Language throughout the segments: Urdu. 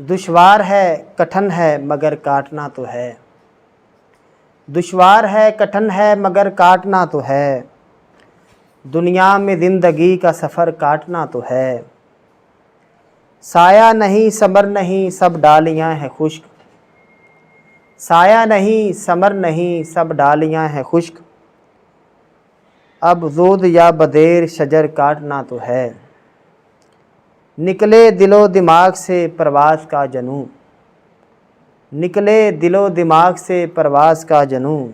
دشوار ہے کٹھن ہے مگر کاٹنا تو ہے، دشوار ہے کٹھن ہے مگر کاٹنا تو ہے، دنیا میں زندگی کا سفر کاٹنا تو ہے۔ سایہ نہیں ثمر نہیں سب ڈالیاں ہیں خشک، سایہ نہیں ثمر نہیں سب ڈالیاں ہیں خشک، اب زود یا بدیر شجر کاٹنا تو ہے۔ نکلے دل و دماغ سے پرواز کا جنوں، نکلے دل و دماغ سے پرواز کا جنوں،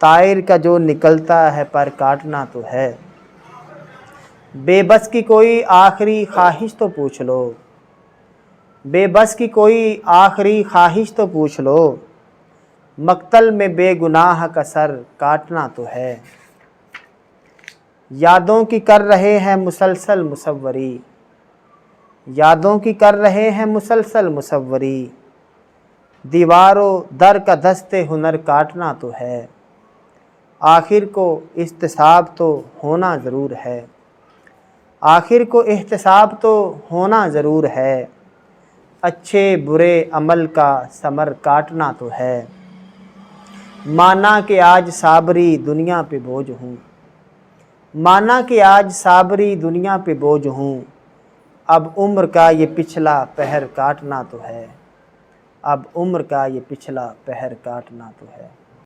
طائر کا جو نکلتا ہے پر کاٹنا تو ہے۔ بے بس کی کوئی آخری خواہش تو پوچھ لو، بے بس کی کوئی آخری خواہش تو پوچھ لو، مقتل میں بے گناہ کا سر کاٹنا تو ہے۔ یادوں کی کر رہے ہیں مسلسل مصوری، یادوں کی کر رہے ہیں مسلسل مصوری، دیوار و در کا دست ہنر کاٹنا تو ہے۔ آخر کو احتساب تو ہونا ضرور ہے، آخر کو احتساب تو ہونا ضرور ہے، اچھے برے عمل کا ثمر کاٹنا تو ہے۔ مانا کہ آج صابری دنیا پہ بوجھ ہوں، مانا کہ آج صابری دنیا پہ بوجھ ہوں، اب عمر کا یہ پچھلا پہر کاٹنا تو ہے، اب عمر کا یہ پچھلا پہر کاٹنا تو ہے۔